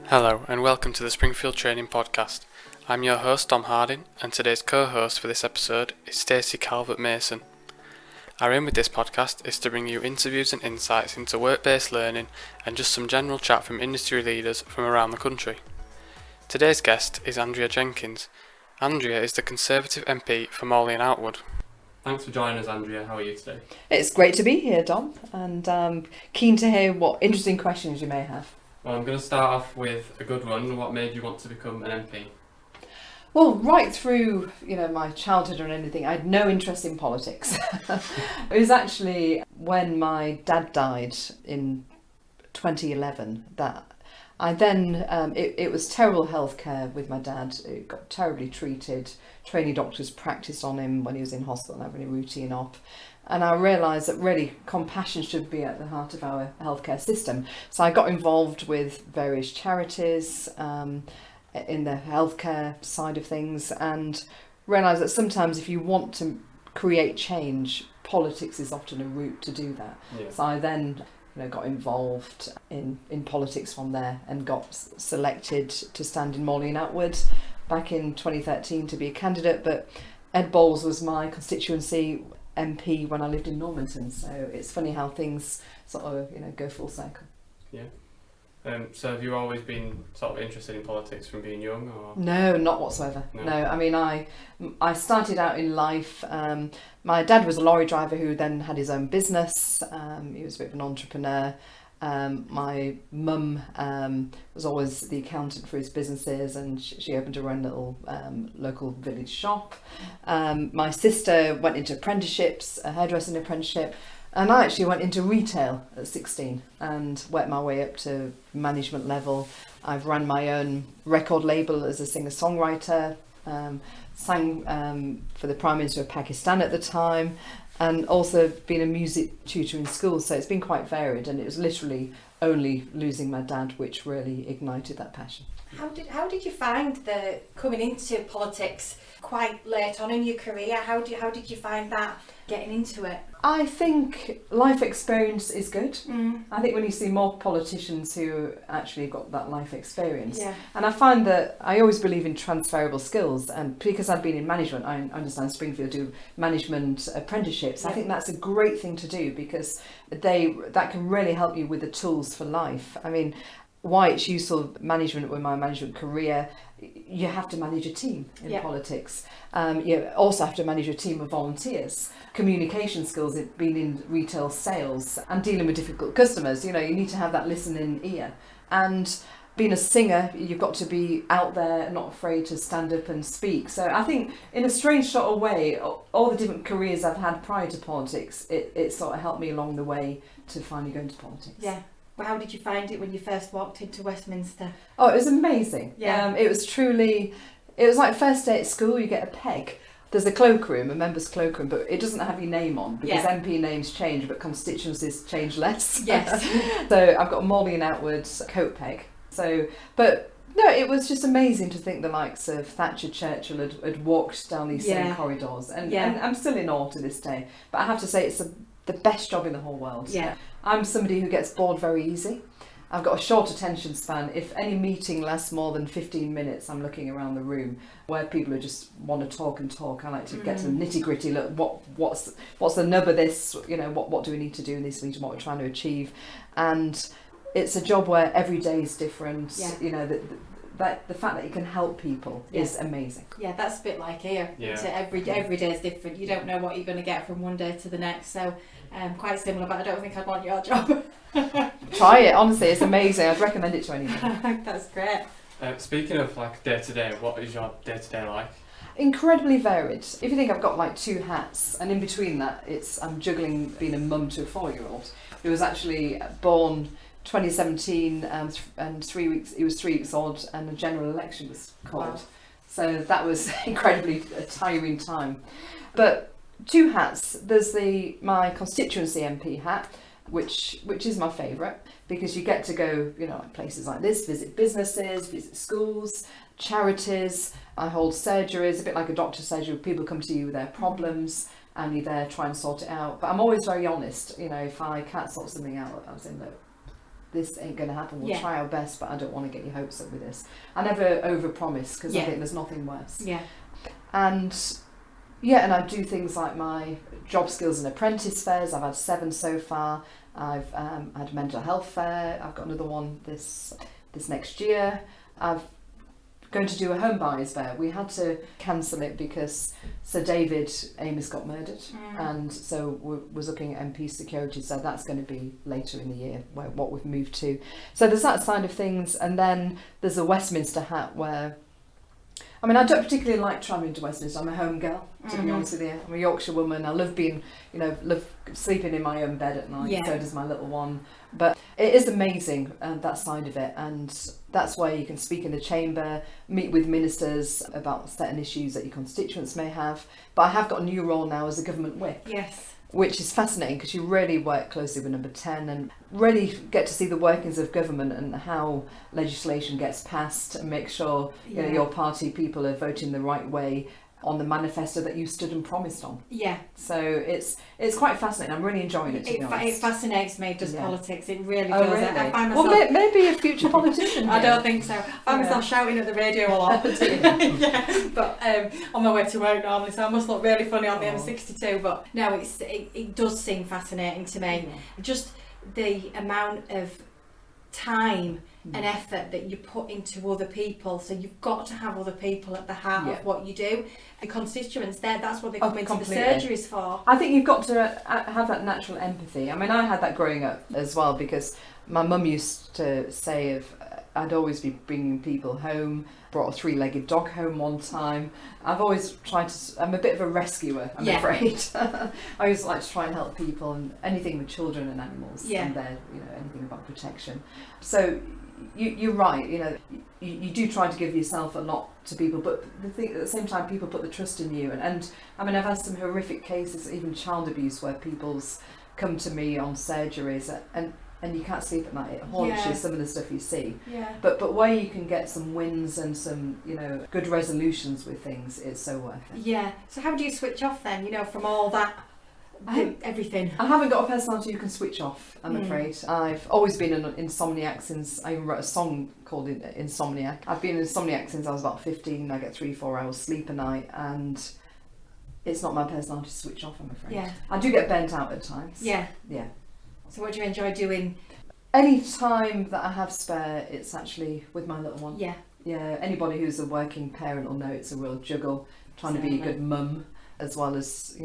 Hello and welcome to the Springfield Training Podcast. I'm your host Dom Harding and today's co-host for this episode is Stacey Calvert-Mason. Our aim with this podcast is to bring you interviews and insights into work-based learning and just some general chat from industry leaders from around the country. Today's guest is Andrea Jenkyns. Andrea is the Conservative MP for Morley and Outwood. Thanks for joining us, Andrea. How are you today? It's great to be here, Dom, and keen to hear what interesting questions you may have. Well, I'm going to start off with a good one. What made you want to become an MP? Well, right through, my childhood or anything, I had no interest in politics. It was actually when my dad died in 2011 that I then, it was terrible healthcare with my dad. He got terribly treated. Trainee doctors practiced on him when he was in hospital and having a routine op. And I realised that really compassion should be at the heart of our healthcare system. So I got involved with various charities in the healthcare side of things and realised that sometimes if you want to create change, politics is often a route to do that. Yeah. So I then got involved in politics from there and got selected to stand in Morley and Outwood back in 2013 to be a candidate. But Ed Bowles was my constituency MP when I lived in Normanton, so it's funny how things sort of go full circle. Yeah. So have you always been sort of interested in politics from being young, or? No, not whatsoever. No, I mean I started out in life. My dad was a lorry driver who then had his own business. He was a bit of an entrepreneur. My mum was always the accountant for his businesses, and she opened her own little local village shop. My sister went into apprenticeships, a hairdressing apprenticeship, and I actually went into retail at 16 and worked my way up to management level. I've run my own record label as a singer-songwriter, sang for the Prime Minister of Pakistan at the time, and also been a music tutor in school, so it's been quite varied, and it was literally only losing my dad which really ignited that passion. How did you find the coming into politics quite late on in your career? How did you find that, getting into it? I think life experience is good. I think when you see more politicians who actually got that life experience, and I find that I always believe in transferable skills, and because I've been in management, I understand Springfield do management apprenticeships. I think that's a great thing to do because that can really help you with the tools for life. I mean, why it's useful management with my management career, you have to manage a team in politics. You also have to manage a team of volunteers. Communication skills, being in retail sales and dealing with difficult customers, you need to have that listening ear. And being a singer, you've got to be out there, not afraid to stand up and speak. So I think in a strange sort of way, all the different careers I've had prior to politics, it sort of helped me along the way to finally go into politics. Yeah. Well, how did you find it when you first walked into Westminster? Oh, it was amazing. Yeah. It was like first day at school, you get a peg. There's a cloakroom, a member's cloakroom, but it doesn't have your name on because MP names change, but constituencies change less. Yes. So I've got a Morley and Outwood coat peg. But no, it was just amazing to think the likes of Thatcher, Churchill had walked down these same corridors. And I'm still in awe to this day. But I have to say it's the best job in the whole world. Yeah. I'm somebody who gets bored very easy. I've got a short attention span. If any meeting lasts more than 15 minutes, I'm looking around the room where people who just want to talk and talk. I like to get to the nitty gritty. Look, what's the nub of this? What do we need to do in this meeting? What we're trying to achieve, and it's a job where every day is different. Yeah. The fact that you can help people is amazing. Yeah, that's a bit like here. Yeah. So every day is different. You don't know what you're going to get from one day to the next. So quite similar, but I don't think I'd want your job. Try it, honestly, it's amazing. I'd recommend it to anyone. That's great. Speaking of like day to day, what is your day to day like? Incredibly varied. If you think I've got like two hats, and in between that, I'm juggling being a mum to a 4-year-old who was actually born 2017 and 3 weeks. He was 3 weeks old, and the general election was called. Wow. So that was incredibly a tiring time. But two hats. There's my constituency MP hat, which is my favourite because you get to go, places like this, visit businesses, visit schools, charities. I hold surgeries, a bit like a doctor's surgery. People come to you with their problems and you're there trying to sort it out. But I'm always very honest. If I can't sort something out, I was in, look, this ain't going to happen. We'll Yeah. try our best, but I don't want to get your hopes up with this. I never overpromise because I Yeah. think there's nothing worse. Yeah. And yeah, and I do things like my job skills and apprentice fairs. I've had 7 so far. I've had a mental health fair. I've got another one this next year. I'm going to do a home buyers fair. We had to cancel it because Sir David Amess got murdered, and so we was looking at MP security. So that's going to be later in the year, what we've moved to. So there's that side of things, and then there's a Westminster hat where. I mean, I don't particularly like travelling to Westminster. I'm a home girl, to be honest with you. I'm a Yorkshire woman. I love being, love sleeping in my own bed at night. Yeah. So does my little one. But it is amazing, that side of it. And that's where you can speak in the chamber, meet with ministers about certain issues that your constituents may have. But I have got a new role now as a government whip. Yes. Which is fascinating because you really work closely with number 10 and really get to see the workings of government and how legislation gets passed and make sure your party people are voting the right way on the manifesto that you stood and promised on. Yeah. So it's quite fascinating. I'm really enjoying it, to be honest. It fascinates me, does politics. It really Oh, does. really? I find myself... Well, maybe a future politician. I don't think so. I find myself shouting at the radio a lot. Yeah, but on my way to work normally, so I must look really funny on the M62. But no, it does seem fascinating to me. Just the amount of time and effort that you put into other people, so you've got to have other people at the heart of what you do. The constituents there, that's what they come into the surgeries for. I think you've got to have that natural empathy. I mean, I had that growing up as well because my mum used to say I'd always be bringing people home. Brought a 3-legged dog home one time. I've always tried to. I'm a bit of a rescuer, I'm afraid. I always like to try and help people and anything with children and animals. And their, anything about protection. So you're right. You do try to give yourself a lot to people, but the thing at the same time, people put the trust in you. And I mean, I've had some horrific cases, even child abuse, where people's come to me on surgeries and you can't sleep at night. It haunts you, some of the stuff you see. Yeah. But where you can get some wins and some, good resolutions with things, it's so worth it. Yeah. So how do you switch off then, from all that, everything? I haven't got a personality who can switch off, I'm afraid. I've always been an insomniac since, I even wrote a song called Insomniac. I've been an insomniac since I was about 15. I get 3-4 hours sleep a night, and it's not my personality to switch off, I'm afraid. Yeah. I do get burnt out at times. Yeah. Yeah. So what do you enjoy doing? Any time that I have spare, it's actually with my little one. Yeah. Yeah, anybody who's a working parent will know it's a real juggle, trying to be a good mum as well as,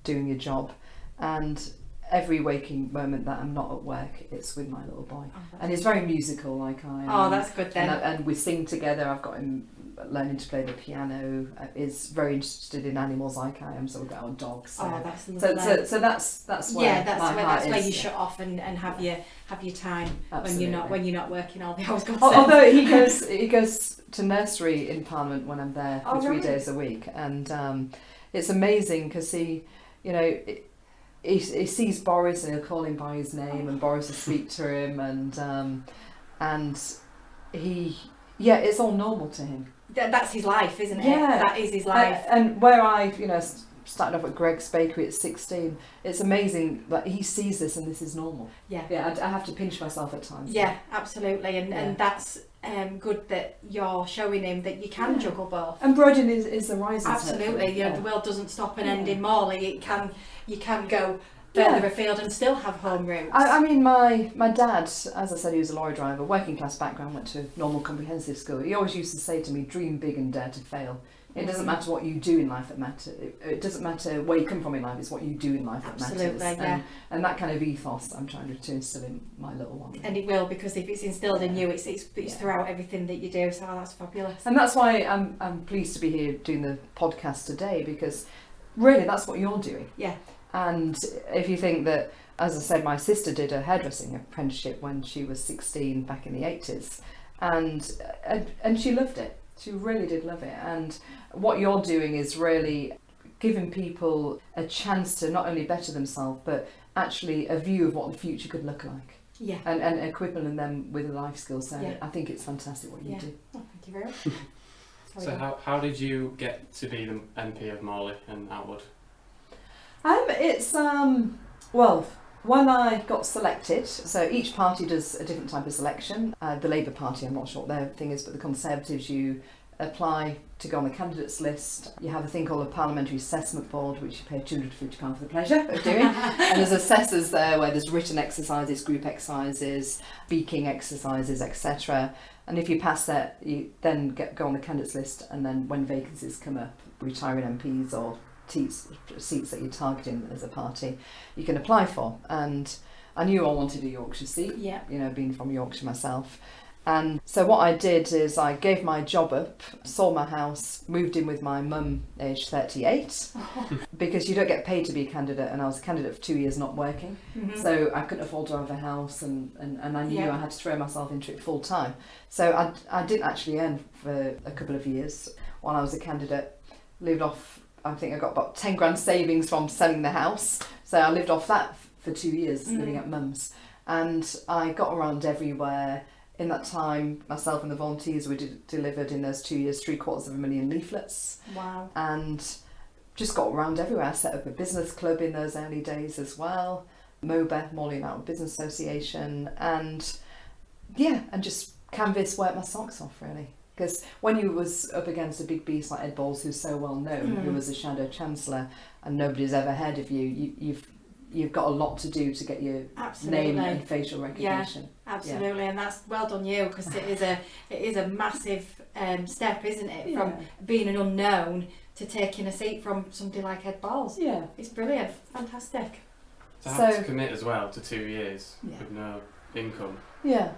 doing your job. And every waking moment that I'm not at work, it's with my little boy. And he's very musical like I am. Oh, that's good then. And we sing together. I've got him learning to play the piano. Is very interested in animals like I am, so we'll go on dogs. So. Oh, that's lovely. So that's where that's where you is. shut off and have your time when you're not working all the hours. Although he goes to nursery in Parliament when I'm there for 3 days a week, and it's amazing because he sees Boris and he'll call him by his name, and Boris will speak to him, and he it's all normal to him. That's his life, isn't it? Yeah, that is his life. And where I started off at Greg's Bakery at 16, it's amazing that he sees this and this is normal. I have to pinch myself at times. Yeah, absolutely, and that's good that you're showing him that you can juggle both. And broadening is the rising. Absolutely, the world doesn't stop and end in Morley. You can go further afield and still have home roots. I mean, my dad, as I said, he was a lorry driver, working class background, went to normal comprehensive school. He always used to say to me, dream big and dare to fail. It doesn't matter what you do in life that matters. It doesn't matter where you come from in life, it's what you do in life that matters. And that kind of ethos I'm trying to instill in my little one. And it will, because if it's instilled in you, it's throughout everything that you do, so that's fabulous. And that's why I'm pleased to be here doing the podcast today, because really that's what you're doing. Yeah. And if you think that, as I said, my sister did a hairdressing apprenticeship when she was 16 back in the 80s, and she loved it. She really did love it. And what you're doing is really giving people a chance to not only better themselves, but actually a view of what the future could look like. Yeah. And equipping them with a life skill. So I think it's fantastic what you do. Oh, thank you very much. So how did you get to be the MP of Morley and Outwood? It's well, When I got selected, so each party does a different type of selection. The Labour Party, I'm not sure what their thing is, but the Conservatives, you apply to go on the candidates list. You have a thing called a Parliamentary Assessment Board, which you pay £250 for the pleasure of doing. And there's assessors there where there's written exercises, group exercises, speaking exercises, etc. And if you pass that, you then go on the candidates list, and then when vacancies come up, retiring MPs or seats that you're targeting as a party, you can apply for. And I knew I wanted a Yorkshire seat, being from Yorkshire myself. And so what I did is I gave my job up, sold my house, moved in with my mum aged 38, because you don't get paid to be a candidate, and I was a candidate for 2 years not working. Mm-hmm. So I couldn't afford to have a house, and I knew I had to throw myself into it full time. So I didn't actually earn for a couple of years while I was a candidate. Lived off, I think I got about 10 grand savings from selling the house. So I lived off that for 2 years, living at mum's. And I got around everywhere. In that time, myself and the volunteers, we delivered in those 2 years 750,000 leaflets. Wow. And just got around everywhere. I set up a business club in those early days as well. MOBA, Morley and Outwood Business Association. And just canvas, work my socks off really. Because when you was up against a big beast like Ed Balls, who's so well known, who was a Shadow Chancellor, and nobody's ever heard of you've got a lot to do to get your name and facial recognition. Yeah, absolutely, and that's well done you, because it is a massive step, isn't it, from being an unknown to taking a seat from somebody like Ed Balls. Yeah, it's brilliant, fantastic. To have to commit as well to 2 years with no income. Yeah.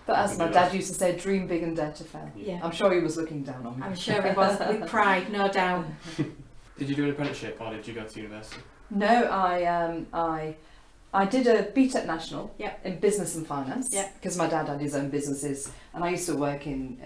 But as my dad used to say, dream big and dare to fail. Yeah. I'm sure he was looking down on me. I'm sure he was, with pride, no doubt. Did you do an apprenticeship or did you go to university? No, I did a BTEC National in business and finance, because my dad had his own businesses, and I used to work he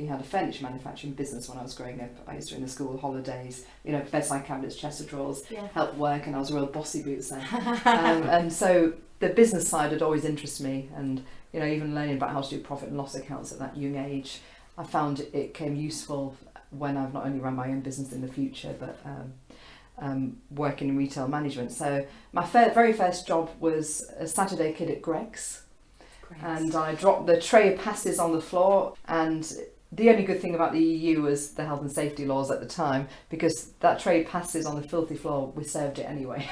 had a furniture manufacturing business when I was growing up. I used to in the school holidays, bedside cabinets, chest of drawers, help work, and I was a real bossy boots then. And so the business side had always interested me, and even learning about how to do profit and loss accounts at that young age, I found it came useful when I've not only run my own business in the future, but working in retail management. So my very first job was a Saturday kid at Greggs. And I dropped the tray of passes on the floor, and the only good thing about the EU was the health and safety laws at the time, because that tray of passes on the filthy floor, we served it anyway.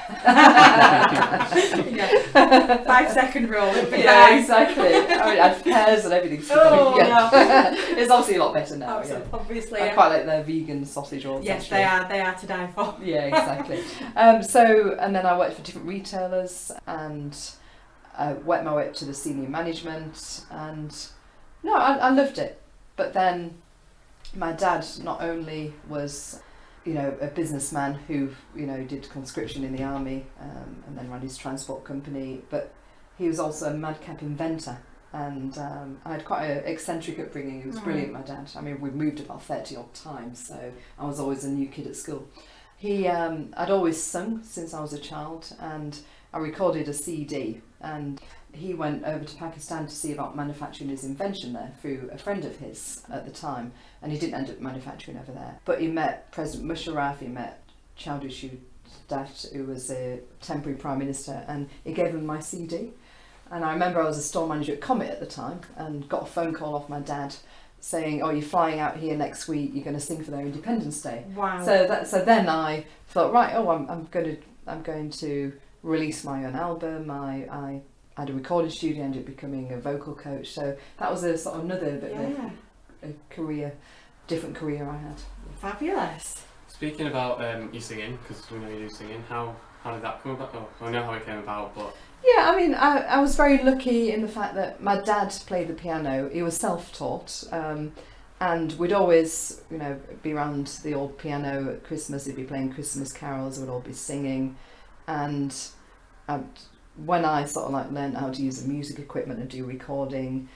5 second rule. Exactly. I mean, I had pears and everything. No. It's obviously a lot better now. Obviously. I quite like their vegan sausage rolls. Yes, actually. they are to die for. Yeah, exactly. And then I worked for different retailers, and I worked my way up to the senior management, and I loved it. But then my dad not only was, a businessman who, did conscription in the army, and then ran his transport company, but he was also a madcap inventor. And I had quite an eccentric upbringing. He was brilliant, my dad. I mean, we've moved about 30 odd times, so I was always a new kid at school. I'd always sung since I was a child, and I recorded a CD, and he went over to Pakistan to see about manufacturing his invention there through a friend of his at the time, and he didn't end up manufacturing over there. But he met President Musharraf, he met Chowdhury Shudat, who was a temporary Prime Minister, and he gave him my CD. And I remember I was a store manager at Comet at the time, and got a phone call off my dad saying, "Oh, you're flying out here next week, you're going to sing for their Independence Day." Wow. So then I thought, right, I'm going to release my own album. I had a recording studio, ended up becoming a vocal coach. So that was a sort of another bit of a different career I had. Fabulous. Speaking about you singing, because we know you do singing, how did that come about? Oh, I know how it came about, but... Yeah, I mean, I was very lucky in the fact that my dad played the piano. He was self-taught, and we'd always, be around the old piano at Christmas. He'd be playing Christmas carols, we'd all be singing, and when I sort of learned how to use the music equipment and do recording,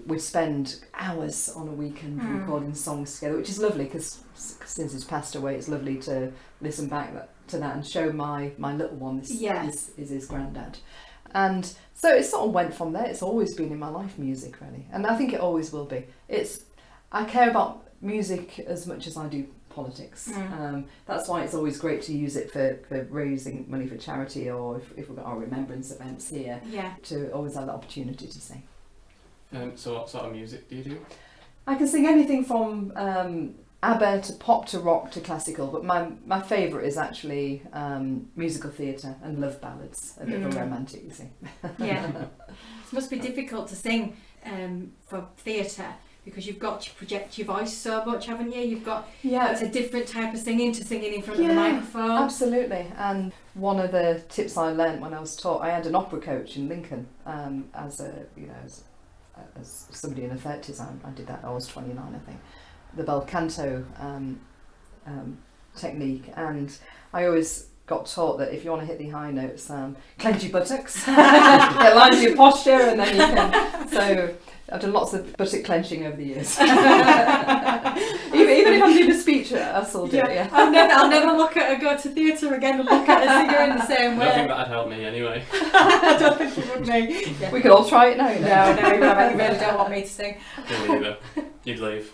we'd spend hours on a weekend recording songs together, which is lovely, because since he's passed away, it's lovely to listen back to that and show my little one this is his granddad. And so it sort of went from there. It's always been in my life, music, really, and I think it always will be. I care about music as much as I do politics. That's why it's always great to use it for raising money for charity, or if we've got our remembrance events here, to always have the opportunity to sing. So what sort of music do you do? I can sing anything from ABBA to pop to rock to classical, but my favourite is actually musical theatre and love ballads, a bit of a romantic, you see. Yeah. It must be difficult to sing for theatre, because you've got to project your voice so much, haven't you? You've got, it's a different type of singing to singing in front of the microphone. Absolutely. And one of the tips I learnt when I was taught, I had an opera coach in Lincoln as somebody in the 30s. I did that, I was 29 I think, the bel canto technique, and I always got taught that if you want to hit the high notes, clench your buttocks, it aligns your posture, and then you can. So I've done lots of buttock clenching over the years. even if I'm doing a speech, I still do it. Yeah. I'll never go to theatre again and look at a singer in the same way. I don't think that'd help me anyway. I don't think it would me. Yeah. We could all try it now. No, you really don't want me to sing. Me neither. You'd leave.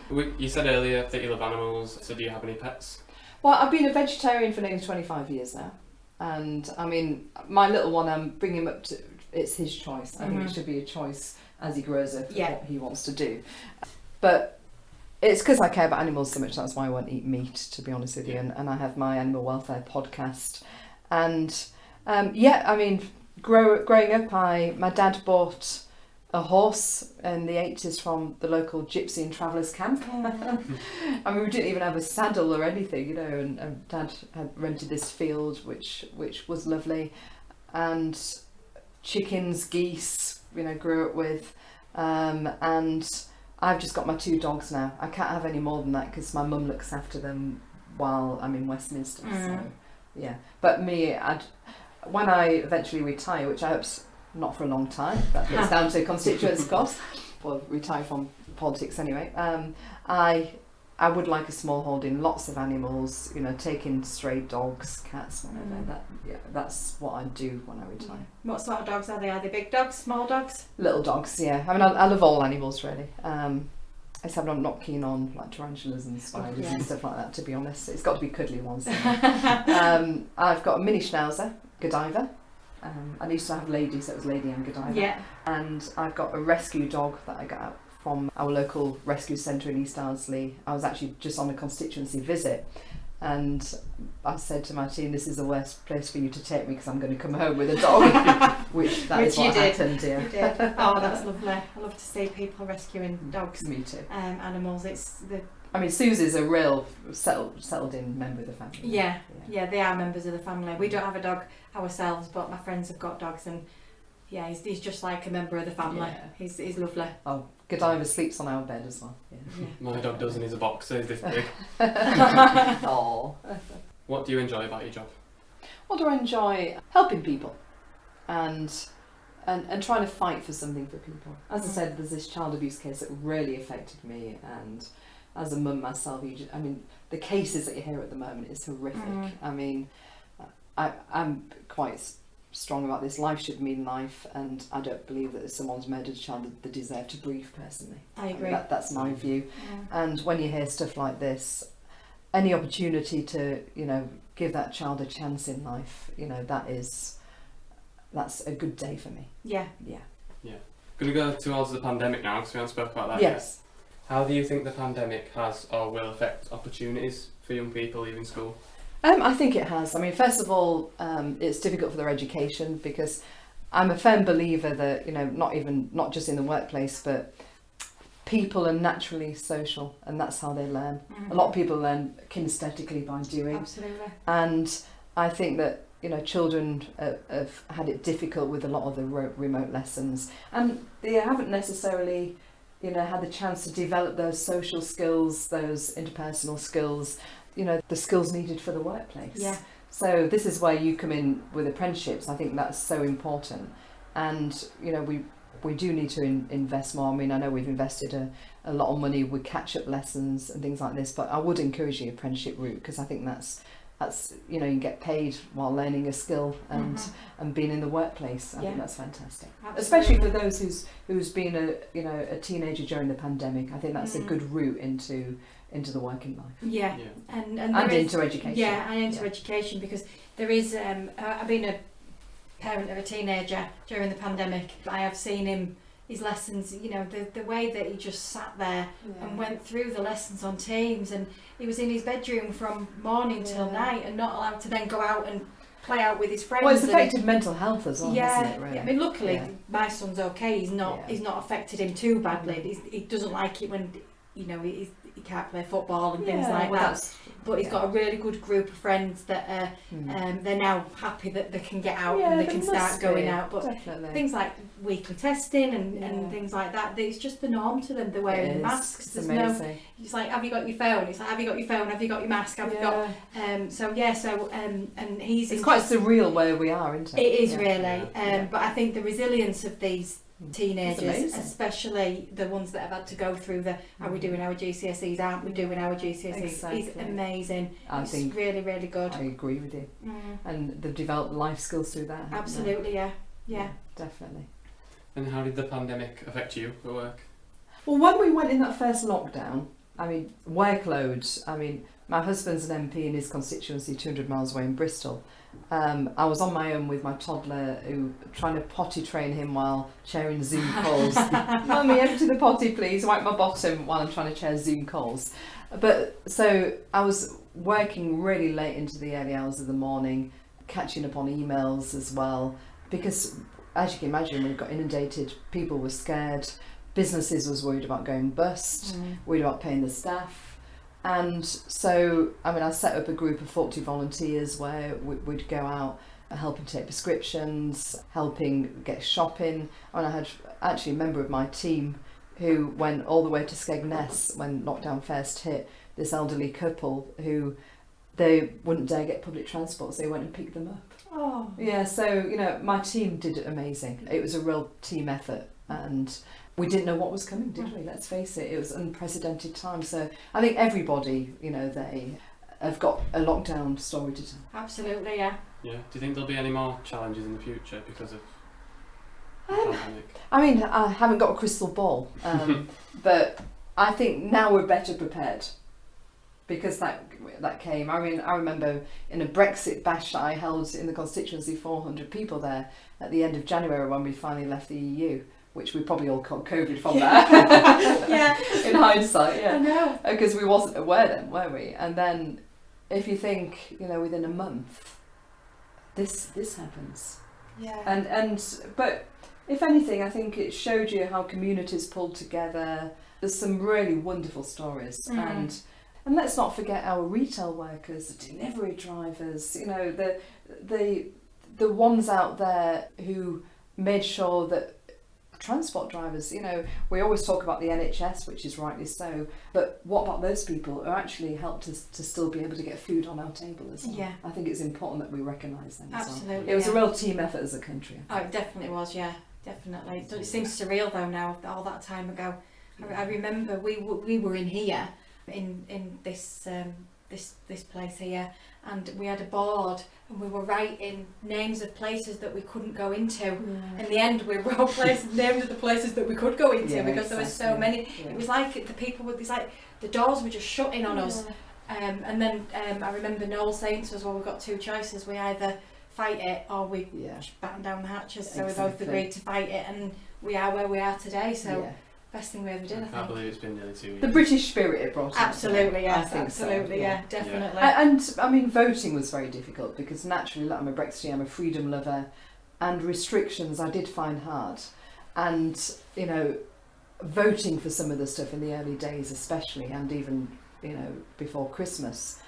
You said earlier that you love animals, so do you have any pets? Well, I've been a vegetarian for nearly 25 years now, and I mean, my little one, I'm bringing him up to, it's his choice. I think it should be a choice as he grows up, what he wants to do. But it's because I care about animals so much, that's why I won't eat meat, to be honest with you, and I have my animal welfare podcast. And I mean, growing up, my dad bought a horse in the 80s from the local gypsy and travellers camp. I mean, we didn't even have a saddle or anything, and Dad had rented this field, which was lovely, and chickens, geese, grew up with, and I've just got my 2 dogs now. I can't have any more than that because my mum looks after them while I'm in Westminster. So yeah, but when I eventually retire, which I hope's not for a long time, that gets down to constituents, of course, well, retire from politics anyway, I would like a small holding, lots of animals, taking stray dogs, cats, whatever. That's what I'd do when I retire. What sort of dogs are they? Are they big dogs, small dogs? Little dogs, yeah. I mean, I love all animals really. Except I'm not keen on like tarantulas and spiders and stuff like that, to be honest. It's got to be cuddly ones. I've got a mini schnauzer, Godiva. I used to have Lady, so it was Lady and Godiva. Yeah. And I've got a rescue dog that I got from our local rescue centre in East Ardsley. I was actually just on a constituency visit, and I said to my team, this is the worst place for you to take me because I'm going to come home with a dog, which is what happened. Yeah. You did. Oh, that's lovely. I love to see people rescuing dogs. Me too. Animals. I mean, Susie's a real settled in member of the family. Yeah, they are members of the family. We don't have a dog ourselves, but my friends have got dogs, and he's just like a member of the family. Yeah. He's lovely. Oh, Godiva sleeps on our bed as well. Yeah. My dog does, and he's a boxer. He's this big. Oh. What do you enjoy about your job? What do I enjoy? Helping people, and trying to fight for something for people. As I said, there's this child abuse case that really affected me, and as a mum myself, the cases that you hear at the moment is horrific. I mean, I'm quite strong about this. Life should mean life, and I don't believe that if someone's murdered a child, they deserve to breathe, personally. I agree. That's my view. And when you hear stuff like this, any opportunity to, give that child a chance in life, that's a good day for me. Yeah. Going to go towards the pandemic now, because we haven't spoke about that Yes. yet. How do you think the pandemic has or will affect opportunities for young people leaving school? I think it has. I mean, first of all, it's difficult for their education, because I'm a firm believer that, not just in the workplace, but people are naturally social, and that's how they learn. A lot of people learn kinesthetically by doing. Absolutely. And I think that, children have had it difficult with a lot of the remote lessons, and they haven't necessarily had the chance to develop those social skills, those interpersonal skills, the skills needed for the workplace. Yeah. So this is where you come in with apprenticeships. I think that's so important. And, we do need to invest more. I mean, I know we've invested a lot of money with catch-up lessons and things like this, but I would encourage the apprenticeship route, because I think that's you get paid while learning a skill and being in the workplace. I think that's fantastic. Absolutely. Especially for those who's been a teenager during the pandemic. I think that's a good route into into the working life. Yeah, and into education. Yeah, and into education, because there is. I've been a parent of a teenager during the pandemic. I have seen his lessons. You know, the way that he just sat there and went through the lessons on Teams, and he was in his bedroom from morning till night, and not allowed to then go out and play out with his friends. Well, it's affected mental health as well, hasn't it, really? Yeah, I mean, luckily my son's okay. He's not affected him too badly. He doesn't like it when, you know, he can't play football and things like that. But he's got a really good group of friends that are, they're now happy that they can get out and they can start going out. But things like weekly testing and things like that, it's just the norm to them. They're wearing the masks. It's amazing. It's like, have you got your phone? It's like, have you got your phone? Have you got your mask? Have you got? And he's. It's quite surreal where we are, isn't it? It is really. But I think the resilience of these teenagers, especially the ones that have had to go through are we doing our GCSEs, aren't we doing our GCSEs, is amazing. I think really, really good. I agree with you. And they've developed life skills through that. Absolutely, yeah, definitely. And how did the pandemic affect you at work? Well, when we went in that first lockdown, I mean, workload, my husband's an MP in his constituency 200 miles away in Bristol. I was on my own with my toddler, trying to potty train him while chairing Zoom calls. Mummy, empty the potty please, wipe my bottom while I'm trying to chair Zoom calls. But so I was working really late into the early hours of the morning, catching up on emails as well, because as you can imagine, we got inundated, people were scared, businesses was worried about going bust, worried about paying the staff. And so, I set up a group of 40 volunteers where we'd go out helping take prescriptions, helping get shopping. And I had actually a member of my team who went all the way to Skegness when lockdown first hit, this elderly couple who they wouldn't dare get public transport, so they went and picked them up. Oh. Yeah, so, my team did it amazing. It was a real team effort, and we didn't know what was coming, did we? Let's face it, it was unprecedented time. So I think everybody, they have got a lockdown story to tell. Absolutely, yeah. Yeah. Do you think there'll be any more challenges in the future because of the pandemic? I haven't got a crystal ball, but I think now we're better prepared because that came. I remember in a Brexit bash that I held in the constituency, 400 people there at the end of January when we finally left the EU. Which we probably all caught COVID from that. In hindsight, I know. Because we wasn't aware then, were we? And then, if you think, within a month, this happens. Yeah. But if anything, I think it showed you how communities pulled together. There's some really wonderful stories, and let's not forget our retail workers, the delivery drivers. The ones out there who made sure that. Transport drivers, we always talk about the NHS, which is rightly so, but what about those people who actually helped us to still be able to get food on our table as well? Yeah. I think it's important that we recognise them as well. Absolutely. It was a real team effort as a country. Oh, it definitely was, yeah, definitely. It seems surreal though now, all that time ago. I remember we were in here, in this place here, and we had a board and we were writing names of places that we couldn't go into. In the end we wrote names of the places that we could go into because there were so many. It was like the doors were just shutting on us. And then I remember Noel saying to us, well, we've got two choices, we either fight it or we just batten down the hatches. So we both agreed to fight it, and we are where we are today, so best thing we ever did. I can't believe it's been nearly 2 years. The British spirit it brought. Absolutely, yes. I think absolutely, so, yeah, definitely. And voting was very difficult because naturally, I'm a Brexiteer, I'm a freedom lover, and restrictions I did find hard. And voting for some of the stuff in the early days, especially, and even before Christmas,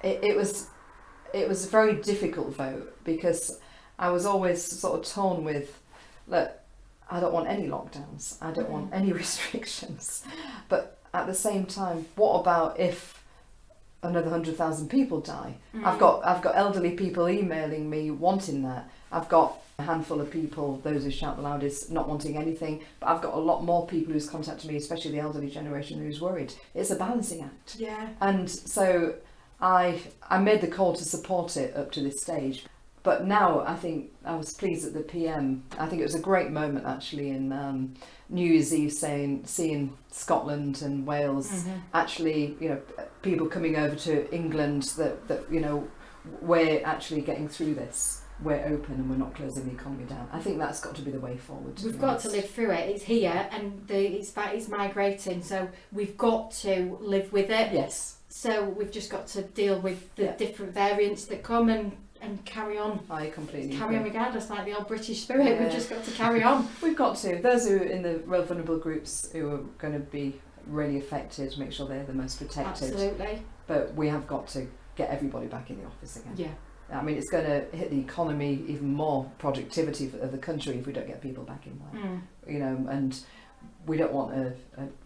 it was a very difficult vote because I was always sort of torn with, look, I don't want any lockdowns, I don't want any restrictions, but at the same time, what about if another 100,000 people die? I've got elderly people emailing me wanting that. I've got a handful of people, those who shout the loudest, not wanting anything, but I've got a lot more people who's contacted me, especially the elderly generation, who's worried. It's a balancing act. Yeah. And so I made the call to support it up to this stage. But now I think I was pleased at the PM. I think it was a great moment actually in New Year's Eve, seeing Scotland and Wales actually, people coming over to England that we're actually getting through this. We're open and we're not closing the economy down. I think that's got to be the way forward. We've got to live through it. It's here and it's migrating, so we've got to live with it. Yes. So we've just got to deal with the different variants that come and carry on. I completely carry on agree. regardless, like the old British spirit. Yeah. We've just got to carry on. We've got to. Those who are in the real vulnerable groups who are going to be really affected, make sure they're the most protected. Absolutely. But we have got to get everybody back in the office again. Yeah. I mean, it's going to hit the economy even more, productivity of the country if we don't get people back in there. And we don't want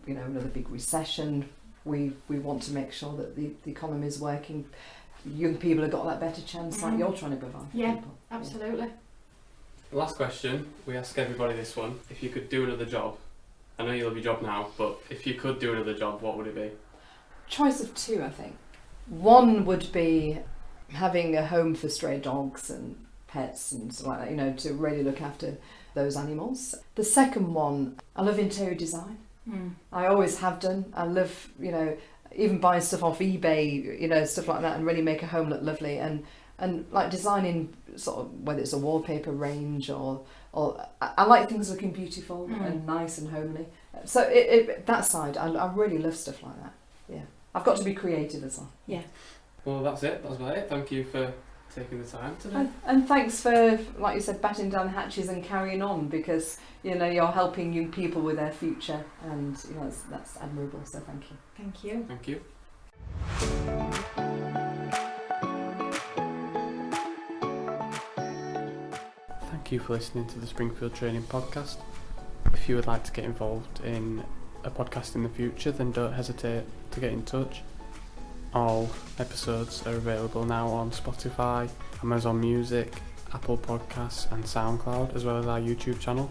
another big recession. We want to make sure that the economy is working. Young people have got that better chance, like you're trying to provide for people. Absolutely. Last question, we ask everybody this one. If you could do another job, I know you love your job now, but if you could do another job, what would it be? Choice of two, I think. One would be having a home for stray dogs and pets and stuff like that, to really look after those animals. The second one, I love interior design. I always have done. I love, even buying stuff off eBay, stuff like that, and really make a home look lovely. And like designing sort of, whether it's a wallpaper range or I like things looking beautiful and nice and homely. So that side, I really love stuff like that. Yeah, I've got to be creative as well. Yeah. Well, that's it. That's about it. Thank you for taking the time today. And thanks for, like you said, batting down the hatches and carrying on, because you're helping young people with their future, and that's admirable. So thank you. Thank you. Thank you. Thank you for listening to the Springfield Training Podcast. If you would like to get involved in a podcast in the future, then don't hesitate to get in touch. All episodes are available now on Spotify, Amazon Music, Apple Podcasts and SoundCloud, as well as our YouTube channel.